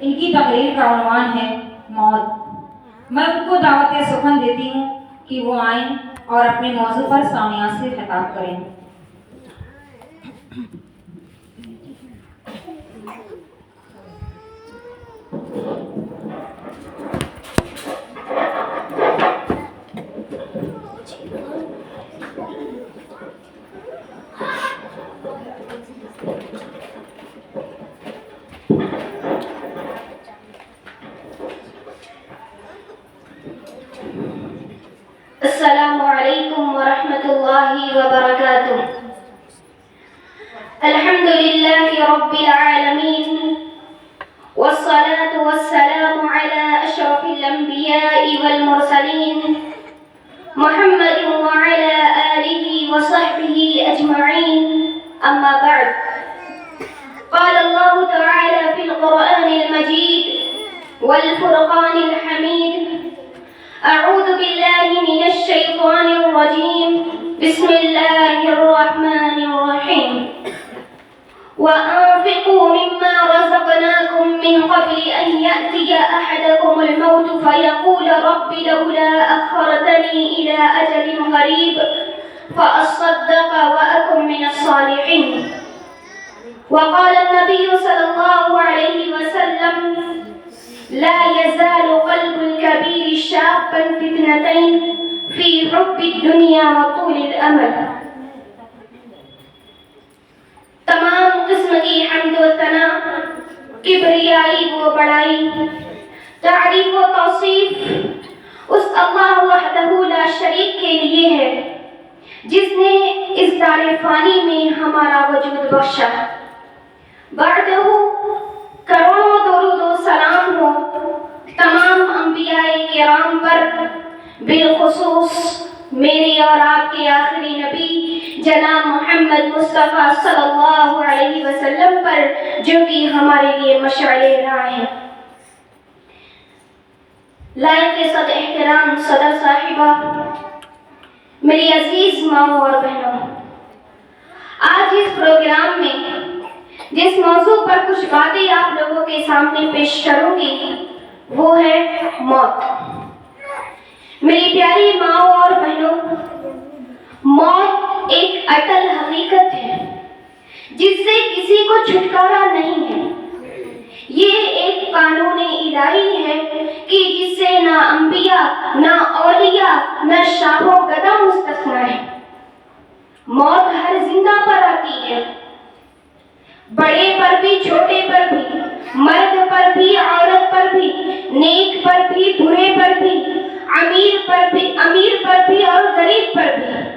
ان کی تقریر کا عنوان ہے موت۔ میں ان کو دعوت سخن دیتی ہوں کہ وہ آئیں اور اپنے موضوع پر سامعین سے خطاب کریں۔ السلام علیکم ورحمۃ اللہ وبرکاتہ۔ الحمد للہ رب العالمین والصلاة والسلام على اشرف الانبیاء والمرسلین محمد وعلى آلہ وصحبہ اجمعین، اما بعد، قال اللہ تعالی فی القرآن المجید والفرقان الحمید: اعوذ باللہ من الشیطان الرجیم، بسم اللہ الرحمن الرحیم۔ وَأَنفِقُوا مِمَّا رَزَقْنَاكُم مِّن قَبْلِ أَن يَأْتِيَ أَحَدَكُمُ الْمَوْتُ فَيَقُولَ رَبِّ لَوْلَا أَخَّرْتَنِي إِلَىٰ أَجَلٍ قَرِيبٍ فَأَصَّدَّقَ وَأَكُن مِّنَ الصَّالِحِينَ۔ وقال النبي صلى الله عليه وسلم: لا يزال قلب الكبير شابا في اثنتين، في حب الدنيا وطول الأمل۔ تمام قسم کی حمد و ثنا، کبریائی و بڑائی، تعریف و توصیف اس اللہ وحدہ لا شریک کے لیے ہے جس نے اس دار فانی میں ہمارا وجود بخشا۔ بعدہ کروڑوں درود و سلام ہو تمام انبیاء کرام پر، بالخصوص میرے اور آپ کے آخری نبی جناب محمد مصطفیٰ صلی اللہ علیہ وسلم پر، جو کہ ہمارے لیے مشعل راہ ہیں۔ لائق صد احترام صدر صاحبہ، میری عزیز ماؤں اور بہنوں، آج اس پروگرام میں جس موضوع پر کچھ باتیں آپ لوگوں کے سامنے پیش کروں گی وہ ہے موت۔ میری پیاری ماؤں اور بہنوں، موت ایک اٹل حقیقت ہے جس سے کسی کو چھٹکارا نہیں ہے۔ یہ ایک قانون الہی ہے کہ جس سے نہ انبیاء، نہ اولیاء، نہ شاہ و گدا مستثنیٰ ہے۔ موت ہر زندہ پر آتی ہے، بڑے پر بھی، چھوٹے پر بھی، مرد پر بھی، عورت پر بھی، نیک پر بھی، برے پر بھی، امیر پر بھی اور غریب پر بھی۔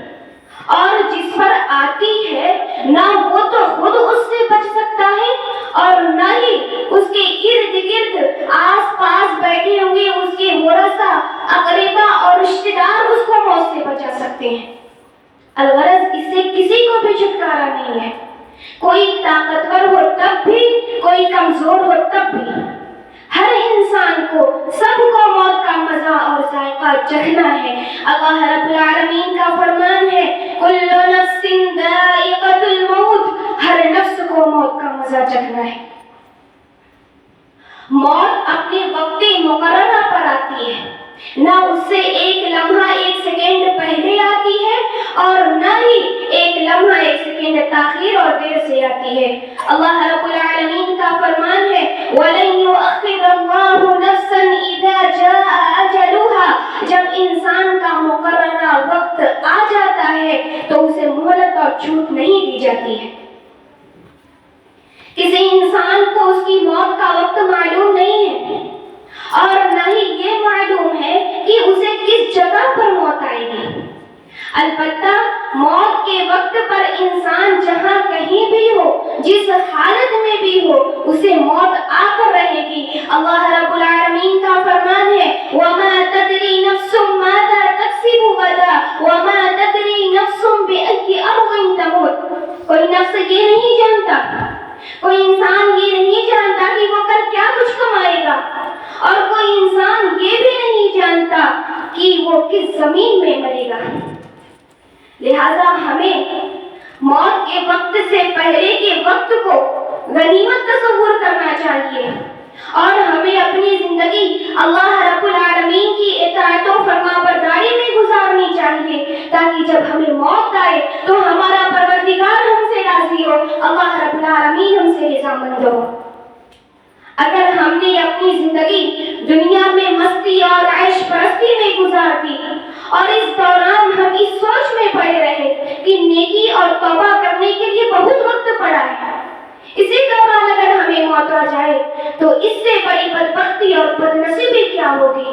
اور جس پر آتی ہے نہ وہ تو خود اس سے بچ سکتا ہے اور نہ ہی اس کے ارد گرد آس پاس بیٹھے ہوں گے اس کے ورثاء، اقربا اور رشتہ دار اس کو موت سے بچا سکتے ہیں۔ الغرض اس سے کسی کو بھی چھٹکارا نہیں ہے، کوئی طاقتور ہو تب بھی، کوئی کمزور ہو تب بھی، ہر انسان کو، سب کو موت کا مزہ اور ذائقہ چکھنا ہے۔ اللہ رب العالمین کا فرمان ہے: کل نفس ذائقۃ الموت، ہر نفس کو موت کا مزہ چکھنا ہے۔ موت اپنے وقت مقررہ پر آتی ہے، نہ اس سے ایک لمحہ ایک سیکنڈ پہلے آتی ہے اور نہ ہی ایک لمحہ ایک سیکنڈ تاخیر اور دیر سے آتی ہے۔ اللہ رب العالمین کا فرمان ہے: وَلَن يُؤَخِّرَ اللَّهُ نَفْسًا إِذَا جَاءَ أَجَلُهَا، جب انسان کا مقررہ وقت آ جاتا ہے تو اسے مہلت اور چھوٹ نہیں دی جاتی ہے۔ کسی انسان کو اس کی موت کا وقت معلوم نہیں ہے اور نہ ہی یہ معلوم ہے کہ اسے کس جگہ پر موت آئے گی۔ البتہ موت کے وقت پر انسان جہاں کہیں بھی ہو، جس حالت میں بھی ہو، اسے موت آ کر رہے گی۔ اللہ رب العالمین کا فرمان ہے: وَمَا تَدْرِي نَفْسٌ مَاذَا تَكْسِبُ غَدًا وَمَا تَدْرِي نَفْسٌ بِأَيِّ أَرْضٍ تَمُوتُ۔ کوئی نفس یہ نہیں جانتا، کوئی انسان یہ نہیں جانتا کہ وہ کل کیا کچھ کمائے گا، اور کوئی انسان یہ بھی نہیں جانتا کہ وہ کس زمین میں مرے گا۔ لہذا ہمیں موت کے وقت سے پہلے کے وقت کو غنیمت تصور کرنا چاہیے اور جب ہمیں موت آئے تو ہمارا پروردگار ہم سے راضی ہو، اللہ رب العالمین ہم سے رضامند ہو۔ اگر ہم نے اپنی زندگی دنیا میں مستی اور عیش پرستی میں گزار دی اور اس دوران ہم اس سوچ میں پڑے رہے کہ نیکی اور توبہ کرنے کے لیے بہت وقت پڑا ہے، اسی دوران اگر ہمیں موت آ جائے تو اس سے بڑی بدبختی اور بدنصیبی کیا ہوگی؟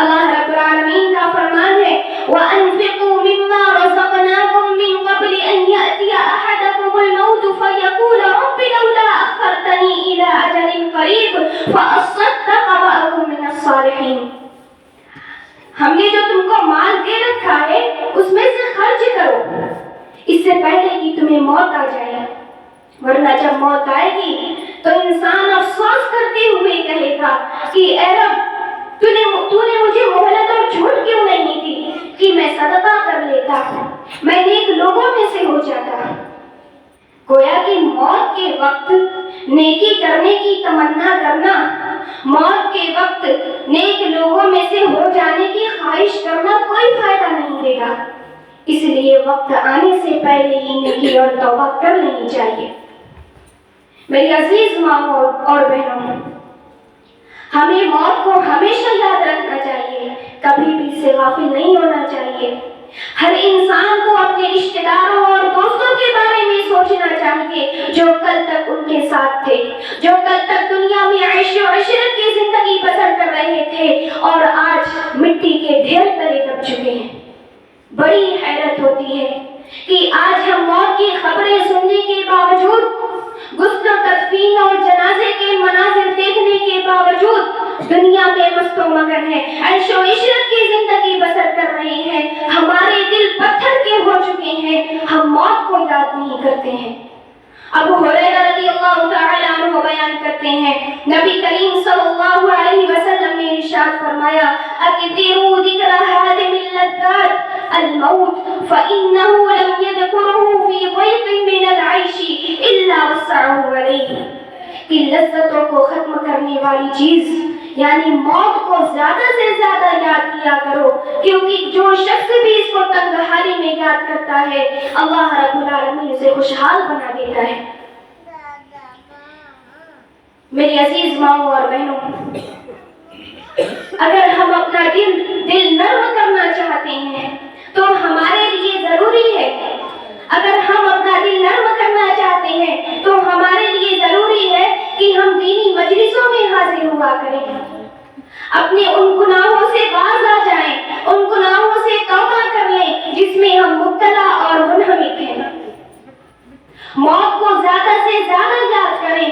اللہ رب العالمین کا فرمان ہے وَأَنفِقُوا مِمَّا رَزَقْنَاكُم مِّن قَبْلِ أَن يَأْتِيَ أَحَدَكُمُ الْمَوْتُ فَيَقُولَ رَبِّ لَوْلَا أَخَّرْتَنِي إِلَىٰ أَجَلٍ قَرِيبٍ فَأَصَّدَّقَ وَأَكُن مِّنَ الصَّالِحِينَ۔ ہم نے جو تم کو مال دے رکھا ہے اس میں سے خرچ کرو اس سے پہلے کہ تمہیں موت آ جائے، ورنہ جب موت آئے گی تو انسان افسوس کرتے ہوئے کہے گا کہ اے رب تو نے مجھے مہلت اور چھوٹ کیوں نہیں دی کہ میں صدقہ کر لیتا، میں نیک لوگوں میں سے ہو جاتا۔ گویا کہ موت کے وقت نیکی کرنے کی تمنا کرنا، موت کے وقت نیک لوگوں میں سے ہو جانے کی خواہش کرنا کوئی فائدہ نہیں دے گا، اس لیے وقت آنے سے پہلے ہی نیکی اور توبہ کر لینی چاہیے۔ میری عزیز ماں اور بہنوں، ہمیں موت کو ہمیشہ یاد رکھنا چاہیے، کبھی بھی اس سے غافل نہیں ہونا چاہیے۔ ہر انسان کو اپنے رشتہ داروں اور دوستوں کے بارے میں سوچنا چاہیے جو کل تک ان کے ساتھ تھے، جو کل تک دنیا میں عیش و عشرت کی زندگی بسر کر رہے تھے اور آج مٹی کے ڈھیر تلے دب چکے ہیں۔ بڑی حیرت ہوتی ہے کہ آج ہم موت کی خبریں سننے کے باوجود، غسل و تدفین اور جنازے کے مناظر دیکھنے کے باوجود دنیا میں مست و مگن ہیں، عیش و عشرت کی زندگی بسر کر رہے ہیں، ہمارے دل پتھر کے ہو چکے ہیں، ہم موت کو یاد نہیں کرتے ہیں۔ ابو ہریرہ رضی اللہ تعالی عنہ بیان کرتے ہیں نبی کریم صلی اللہ علیہ وسلم نے ارشاد فرمایا اکثروا ذکر هادم اللذات الموت فإنه لم يذكره في ضيق من العيش إلا وسعه عليه، کہ لذتوں کو ختم کرنے والی چیز یعنی موت کو زیادہ سے زیادہ یاد کیا کرو، کیونکہ جو شخص بھی اس کو تنگحالی میں یاد کرتا ہے اللہ رب العالمین اسے خوشحال بنا دیتا ہے۔ میری عزیز ماؤں اور بہنوں، اگر ہم اپنا دل نرم کرنا چاہتے ہیں تو ہمارے لیے ضروری ہے، اگر ہم اپنا دل نرم کرنا چاہتے ہیں تو ہمارے لیے ضروری ہے کہ ہم دینی مجلسوں میں حاضر ہوا کریں، اپنے ان گناہوں سے باز آ جائیں، ان گناہوں سے توبہ کر لیں جس میں ہم مبتلا اور منہمک ہیں۔ موت کو زیادہ سے زیادہ یاد کریں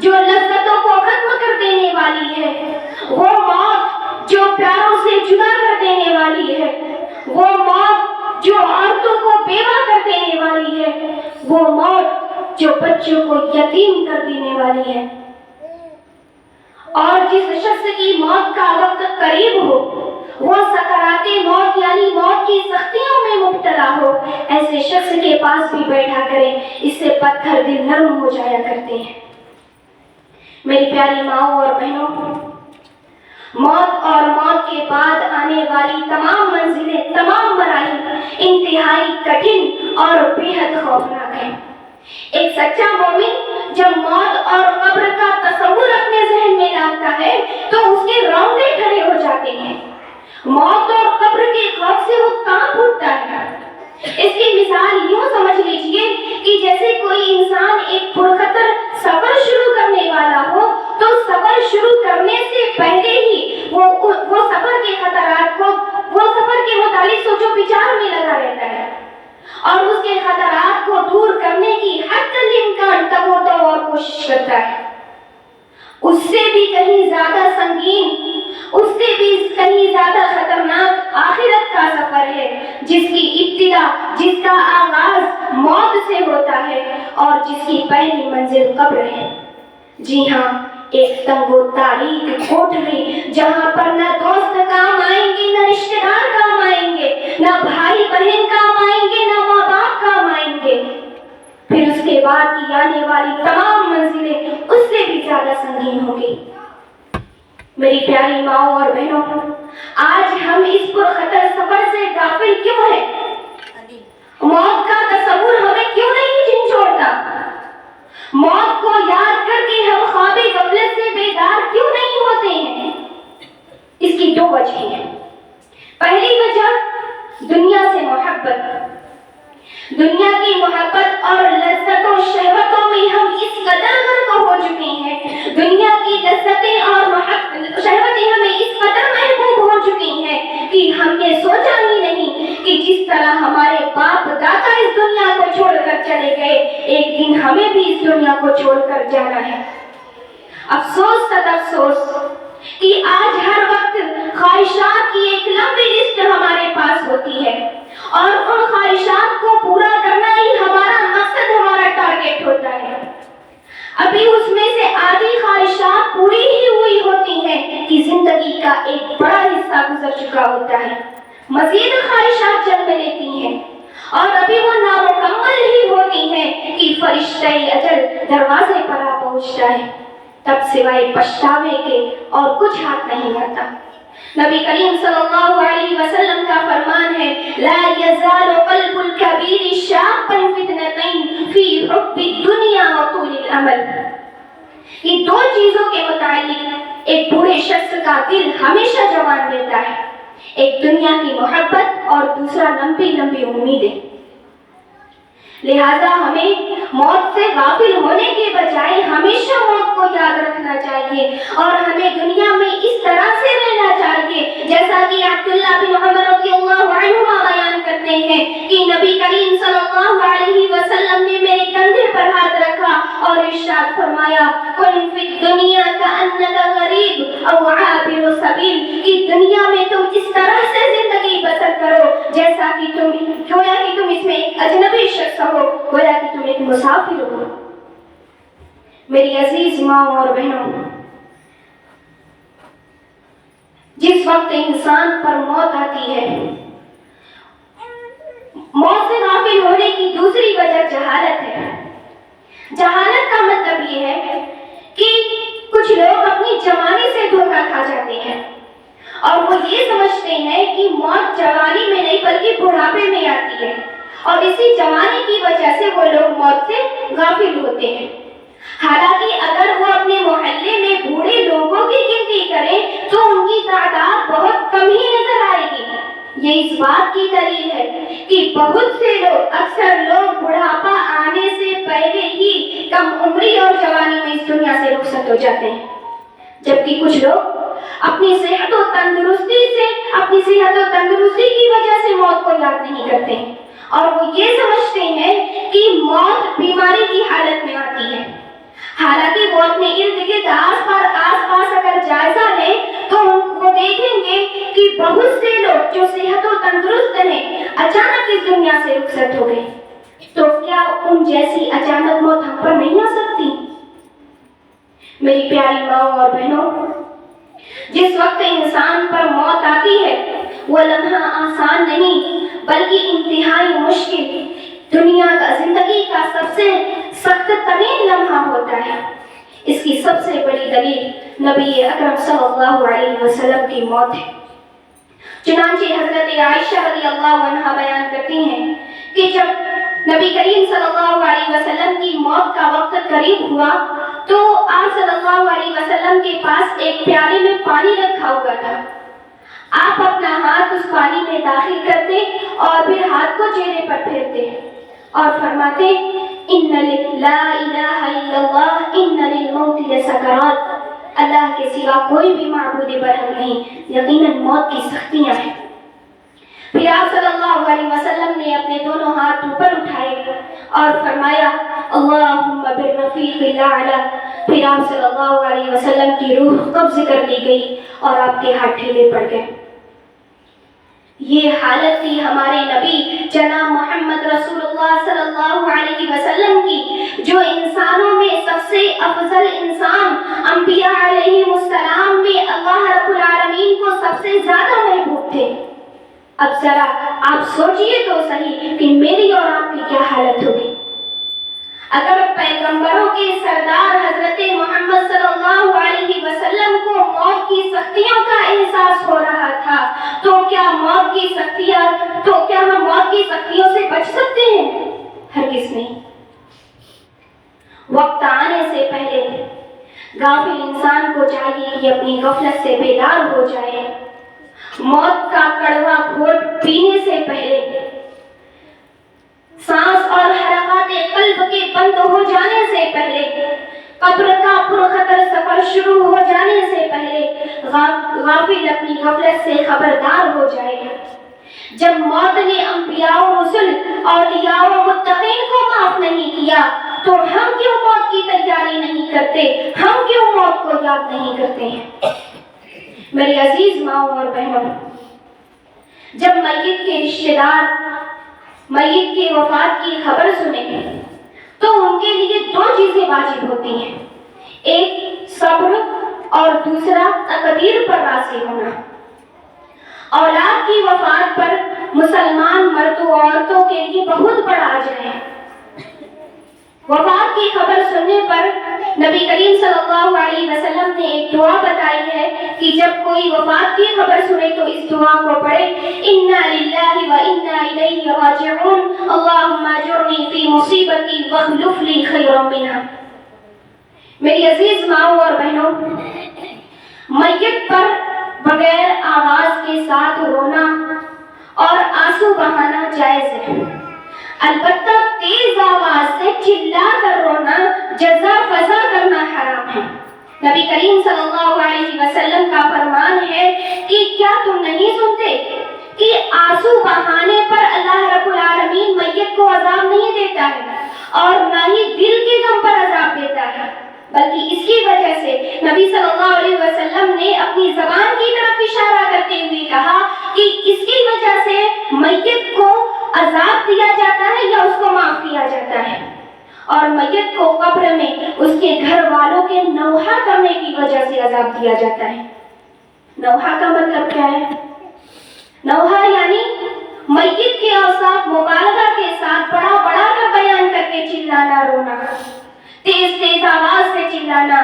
جو لذتوں کو ختم کر دینے والی ہے، وہ موت جو پیاروں سے جدا کر دینے والی ہے، وہ موت جو عورتوں کو بیوہ کر دینے والی ہے، وہ موت جو بچوں کو یتیم کر دینے والی ہے۔ اور جس شخص کی موت کا وقت قریب ہو، وہ سکرات موت یعنی موت کی سختیوں میں مبتلا ہو، ایسے شخص کے پاس بھی بیٹھا کریں، اس سے پتھر دل نرم ہو جایا کرتے ہیں۔ میری پیاری ماؤں اور بہنوں، موت اور موت کے بعد آنے والی تمام منزلیں، تمام مراحل انتہائی کٹھن اور بے حد خوفناک ہیں۔ ایک سچا مومن جب موت اور قبر کا تصور اپنے ذہن میں لاتا ہے تو اس کے رونگٹے کھڑے ہو جاتے ہیں، موت اور قبر کے خوف سے وہ کانپ اٹھتا ہے۔ اس کی مثال یوں سمجھ لیجئے کہ جیسے کوئی انسان ایک پرخطر سفر شروع کرنے والا ہو تو سفر شروع کرنے سے پہلے ہی وہ سفر کے خطرات کو، وہ سفر کے متعلق سوچ و بچار میں لگا رہتا ہے اور اس کے خطرات کو دور کرنے کی حتی الامکان تب و تو اور کوشش کرتا ہے۔ اس سے بھی کہیں زیادہ سنگین، اس سے بھی کہیں زیادہ خطرناک آخرت کا سفر ہے جس کی ابتدا، جس کا آغاز موت سے ہوتا ہے اور جس کی پہلی منزل قبر ہے۔ جی ہاں، ایک تنگ و تاریک کوٹھری جہاں پر نہ دوست کام آئیں گے، نہ رشتہ دار کام آئیں گے، نہ بھائی بہن کام آئیں گے، نہ ماں باپ کام آئیں گے، پھر اس کے بعد کی آنے والی تمام منزلیں اس سے بھی زیادہ سنگین ہوں گی۔ میری پیاری ماؤں اور بہنوں، آج ہم اس پرخطر سفر سے غافل کیوں ہیں؟ موت کا تصور ہمیں کیوں نہیں جھنجھوڑتا؟ موت کو یاد کر کے ہم خواب غفلت سے بیدار کیوں نہیں ہوتے ہیں؟ اس کی دو وجہ ہیں۔ پہلی وجہ دنیا سے محبت۔ دنیا کی محبت اور لذتوں شہوتوں میں ہم اس قدر غرق ہو چکے ہیں، دنیا کی لذتیں اور شہوتیں ہمیں اس قدر محبوب ہو چکی ہیں کہ ہم نے سوچا ہی نہیں کہ جس طرح ہمارے باپ دادا اس دنیا کو چھوڑ کر چلے گئے، ایک دن ہمیں بھی اس دنیا کو چھوڑ کر جانا ہے۔ افسوس تک افسوس کہ آج ہر وقت خواہشات کی ایک لمبی لسٹ ہمارے پاس ہوتی ہے اور ان خواہشات کو پورا کرنا ہی ہمارا مقصد، ہمارا ٹارگیٹ ہوتا ہے۔ ابھی اس میں سے آدھی خواہشات پوری ہی ہوئی ہوتی ہیں کہ زندگی کا ایک بڑا حصہ گزر چکا ہوتا ہے، مزید خواہشات جنم لیتی ہیں اور ابھی وہ نامکمل ہی ہوتی ہیں کہ فرشتہ اجل دروازے پر آ پہنچتا ہے، تب سوائے پچھتاوے کے اور کچھ ہاتھ نہیں آتا۔ نبی کریم صلی اللہ علیہ وسلم کا فرمان ہے، لا یزال قلب الکبیر شاقا فتنتین فی حب الدنیا وطول الامل۔ یہ دو چیزوں کے متعلق ایک بوڑھے شخص کا دل ہمیشہ جوان رہتا ہے، ایک دنیا کی محبت اور دوسرا لمبی لمبی امیدیں۔ لہذا ہمیں موت سے غافل ہونے کے بجائے ہمیشہ موت کو یاد رکھنا چاہیے اور ہمیں دنیا میں اس طرح سے رہنا چاہیے جیسا کہ عبداللہ بن عمر رضی اللہ عنہما بیان کرتے ہیں کہ نبی کریم صلی اللہ علیہ وسلم نے میرے کندھے پر ہاتھ رکھا اور ارشاد فرمایا، کن فی الدنیا کأنک غریب او عابر سبیل، کہ دنیا میں تم اس طرح سے زندگی بسر کرو جیسا کہ گویا کہ تم اس میں ایک اجنبی شخص ہو، گویا کہ تم ایک مسافر ہو۔ میری عزیز ماں اور بہنوں، جس وقت انسان پر موت آتی ہے، موت سے غافل ہونے کی دوسری وجہ جہالت ہے۔ جہالت کا مطلب یہ ہے کہ کچھ لوگ اپنی جوانی سے دھوکہ کھا جاتے ہیں اور وہ یہ سمجھتے ہیں کہ موت جوانی میں نہیں بلکہ بڑھاپے میں آتی ہے، اور اسی جوانی کی وجہ سے وہ لوگ موت سے غافل ہوتے ہیں۔ حالانکہ اگر وہ اپنے محلے میں بوڑھے لوگوں کی گنتی کریں تو ان کی تعداد بہت کم ہی نظر آئے گی۔ یہ اس بات کی دلیل ہے کہ بہت سے لوگ، اکثر لوگ بڑھاپا آنے سے پہلے ہی کم عمری اور جوانی میں اس دنیا سے رخصت ہو جاتے ہیں، جبکہ کچھ لوگ اپنی صحت و تندرستی کی وجہ سے موت کو یاد نہیں کرتے اور وہ یہ سمجھتے ہیں کہ موت بیماری کی حالت میں آتی ہے۔ حالانکہ وہ اپنے ارد گرد آس پاس اگر جائزہ لیں تو وہ دیکھیں گے کہ بہت سے لوگ جو صحت و تندرست ہیں اچانک اس دنیا سے رخصت ہو گئے۔ تو کیا ان جیسی اچانک موت ہم پر نہیں آ سکتی؟ میری پیاری ماں اور بہنوں، جس وقت انسان پر موت آتی ہے وہ لمحہ آسان نہیں بلکہ انتہائی مشکل، دنیا کا زندگی کا سب سے سخت ترین لمحہ ہوتا ہے۔ اس کی سب سے بڑی دلیل نبی اکرم صلی اللہ علیہ وسلم کی موت ہے۔ چنانچہ حضرت عائشہ رضی اللہ عنہا بیان کرتی ہیں کہ جب نبی کریم صلی اللہ علیہ وسلم کی موت کا وقت قریب ہوا تو آپ صلی اللہ علیہ وسلم کے پاس ایک پیالے میں پانی رکھا ہوا تھا۔ آپ اپنا ہاتھ اس پانی میں داخل کرتے اور پھر ہاتھ کو چہرے پر پھیرتے اور فرماتے، ان لا الہ الا اللہ ان للموت لسکرات، اللہ کے سوا کوئی بھی معبود برحق نہیں، یقیناً موت کی سختیاں ہیں۔ پھر آپ صلی اللہ علیہ وسلم نے اپنے دونوں ہاتھ اوپر اٹھائے اور فرمایا، اللہم بالرفیق الاعلی۔ پھر آپ صلی اللہ علیہ وسلم کی روح قبض کر لی گئی اور آپ کے ہاتھ ڈھیلے پڑ گئے۔ یہ حالت تھی ہمارے نبی جناب محمد رسول اللہ صلی اللہ علیہ وسلم کی، جو انسانوں میں سب سے افضل انسان، انبیاء علیہ السلام میں اللہ رب العالمین کو سب سے زیادہ محبوب تھے۔ اب ذرا آپ سوچئے تو صحیح کہ میری اور آپ کی کیا حالت ہوگی اگر پیغمبروں کے سردار حضرت محمد صلی اللہ علیہ وسلم کو موت کی سختیوں کا احساس ہو رہا تھا، تو کیا موت کی سختیاں تو کیا ہم موت کی سختیوں سے بچ سکتے ہیں؟ ہرگز نہیں۔ وقت آنے سے پہلے غافل انسان کو چاہیے کہ اپنی غفلت سے بیدار ہو جائے، موت کا کڑوا گھونٹ پینے سے پہلے، سانس اور حرکات قلب کے بند ہو جانے سے پہلے، قبر کا پرخطر سفر شروع ہو جانے سے پہلے غافل اپنی غفلت سے خبردار ہو جائے گا۔ جب موت نے انبیاء و رسل، اولیاء و متقین کو معاف نہیں کیا تو ہم کیوں موت کی تیاری نہیں کرتے؟ ہم کیوں موت کو یاد نہیں کرتے ہیں؟ میری عزیز ماؤں اور بہنوں، جب میت کے رشتہ دار میت کی وفات کی خبر سنیں تو ان کے لیے دو چیزیں واجب ہوتی ہیں، ایک صبر اور دوسرا تقدیر پر راضی ہونا۔ اولاد کی وفات پر مسلمان مردوں و عورتوں کے لیے بہت بڑا اجر ہے۔ وفات کی خبر سننے پر نبی کریم صلی اللہ علیہ وسلم نے ایک دعا بتائی ہے کہ جب کوئی وفات کی خبر سنے تو اس دعا کو پڑھے، انا للہ و انا الیہ راجعون، اللہم اجرنی فی مصیبتی واخلف لی خیرا منہا۔ میری عزیز ماؤں اور بہنوں، میت پر بغیر آواز کے ساتھ رونا اور آنسو بہانا جائز ہے، البتہ تیز آواز سے چلا کر رونا، جزا فضا کرنا حرام ہے۔ نبی کریم صلی اللہ علیہ وسلم کا فرمان ہے کہ کیا تم نہیں سنتے کہ آنسو بہانے پر اللہ رب العالمین میت کو عذاب نہیں دیتا ہے اور نہ ہی دل کے غم پر عذاب دیتا ہے، بلکہ اس کی وجہ سے نبی صلی اللہ علیہ وسلم نے اپنی زبان کی طرف اشارہ کرتے ہوئے کہا کہ اس کی وجہ سے میت کو عذاب دیا جاتا ہے یا اس کو معاف کیا جاتا ہے، اور میت کو قبر میں اس کے گھر والوں کے نوحہ کرنے کی وجہ سے عذاب دیا جاتا ہے۔ نوحہ کا مطلب کیا ہے؟ نوحہ یعنی میت کے اوصاف مبالغہ کے ساتھ بڑا بڑا کر بیان کر کے چلانا، رونا، تیز تیز آواز سے چلانا،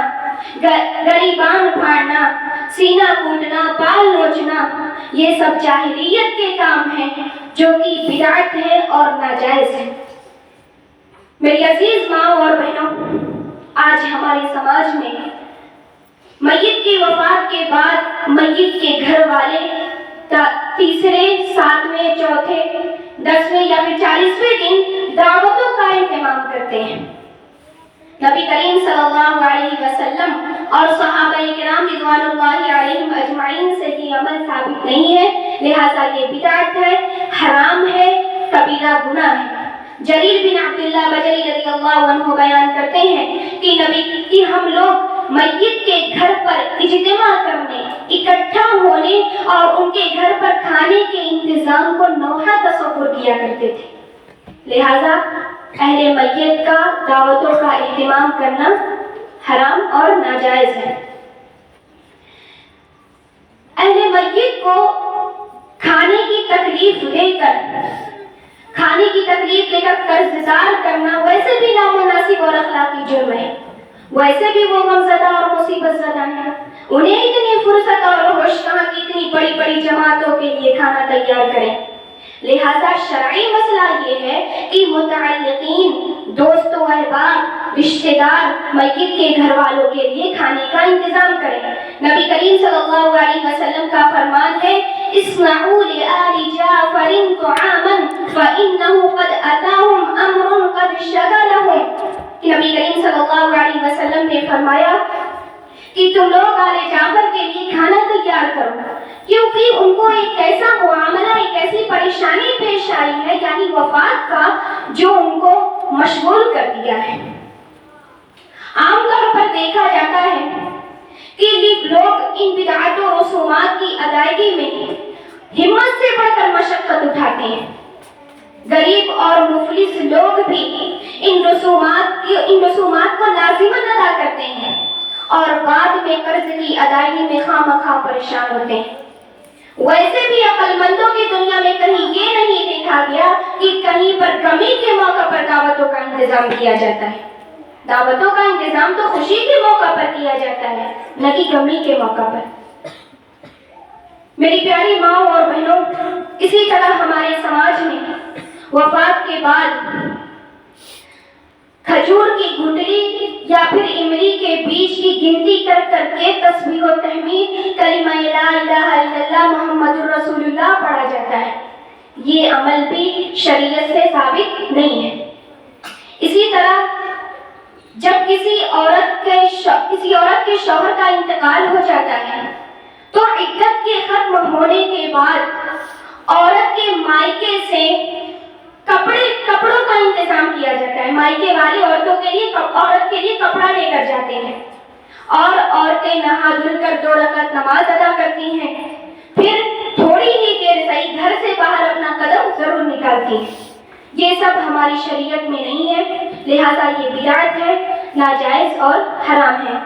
گریبان پھاڑنا، سینہ کوٹنا، بال نوچنا، یہ سب جاہلیت کے کام ہیں جو کہ بدعت ہے اور ناجائز ہے۔ میری عزیز ماں اور بہنوں، آج ہمارے سماج میں میت کی وفات کے بعد میت کے گھر والے تیسرے، ساتویں، چوتھے، 10ویں یا پھر 40ویں دن دعوتوں کا اہتمام کرتے ہیں۔ نبی کریم صلی اللہ علیہ وسلم اور صحابہ کرام رضوان اللہ علیہم اجمعین سے یہ عمل ثابت نہیں ہے، لہذا یہ بدعت ہے، حرام ہے، کبیرہ گناہ ہے۔ جریر بن عبداللہ بجلی رضی اللہ عنہ بیان کرتے ہیں کہ ہم لوگ میت کے گھر پر اجتماع کرنے، اکٹھا ہونے اور ان کے گھر پر کھانے کے انتظام کو نوحہ تصور کیا کرتے تھے، لہذا اہل میت کا دعوتوں کا اہتمام کرنا حرام اور ناجائز ہے۔ اہل میت کو کھانے کی تکلیف دے کر قرضدار کرنا ویسے بھی نامناسب اور اخلاقی جرم ہے، ویسے بھی وہ غمزدہ اور مصیبت زدہ ہیں، انہیں اتنی فرصت اور ہوش کہاں کی اتنی بڑی بڑی جماعتوں کے لیے کھانا تیار کریں۔ لہذا شرعی مسئلہ یہ ہے کہ متعلقین، دوست و احباب، رشتہ دار میت کے گھر والوں کے لیے کھانے کا انتظام کریں۔ نبی کریم صلی اللہ علیہ وسلم کا فرمان ہے، اصنعوا لآل جعفر طعاما فإنه قد أتاهم أمر قد شغلهم۔ نبی کریم صلی اللہ علیہ وسلم نے فرمایا کہ تم لوگ آل جعفر کے لیے کھانا تیار کرو، کیونکہ ان کو ایک ایسا معاملہ، ایک ایسی پریشانی پیش آئی ہے، یعنی وفات کا، جو ان کو مشغول کر دیا ہے۔ عام طور پر دیکھا جاتا ہے کہ لوگ ان بدعات و رسومات کی ادائیگی میں ہمت سے بڑھ کر مشقت اٹھاتے ہیں۔ غریب اور مفلس لوگ بھی ان رسومات کو لازماً ادا کرتے ہیں اور بعد میں قرض کی ادائیگی میں خواہ پریشان ہوتے ہیں۔ ویسے بھی عقل مندوں کی دنیا میں کہیں یہ نہیں دیکھا گیا کہ کہیں پر غمی کے موقع پر دعوتوں کا انتظام کیا جاتا ہے۔ دعوتوں کا انتظام تو خوشی کے موقع پر کیا جاتا ہے، نہ کہ غمی کے موقع پر۔ میری پیاری ماں اور بہنوں، اسی طرح ہمارے سماج میں وفات کے بعد کھجور کی گٹلی یا پھر املی کے بیج کی گنتی کر کر کے تسبیح و تحمید کلمہ لا الہ الا اللہ محمد الرسول اللہ پڑھا جاتا ہے۔ یہ عمل بھی شریعت سے ثابت نہیں ہے۔ اسی طرح جب کسی عورت کے شوہر کا انتقال ہو جاتا ہے تو عدت کے ختم ہونے کے بعد عورت کے مائکے سے کپڑوں کا انتظام کیا جاتا ہے۔ مائکے والی عورت کے لیے کپڑا لے کر جاتے ہیں اور عورتیں نہا دھل کر 2 رکعت نماز ادا کرتی ہیں، پھر تھوڑی ہی دیر صحیح گھر سے باہر اپنا قدم ضرور نکالتی ہیں۔ یہ سب ہماری شریعت میں نہیں ہے، لہذا یہ بدعت ہے، ناجائز اور حرام ہے۔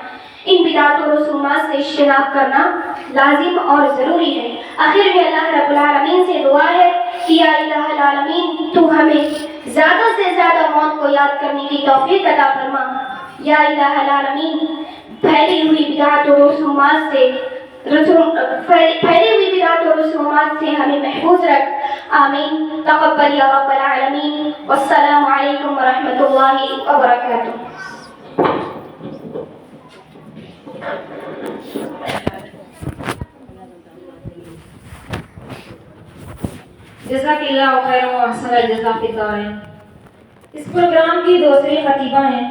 ان بدعات و رسومات سے اجتناب کرنا لازم اور ضروری ہے۔ آخر میں اللہ رب العالمین سے دعا ہے کہ یا الہ العالمین تو ہمیں زیادہ سے زیادہ موت کو یاد کرنے کی توفیق عطا فرما۔ یا الہ العالمین پھیلی ہوئی بدعات و رسومات سے ہمیں محفوظ رکھ۔ آمین۔ تقبل یا رب العالمین۔ والسلام علیکم ورحمۃ اللہ وبرکاتہ۔ جزاک اللہ خیر و احسن الجزا فی الدارین۔ اس پروگرام کی دوسری خطیبہ ہیں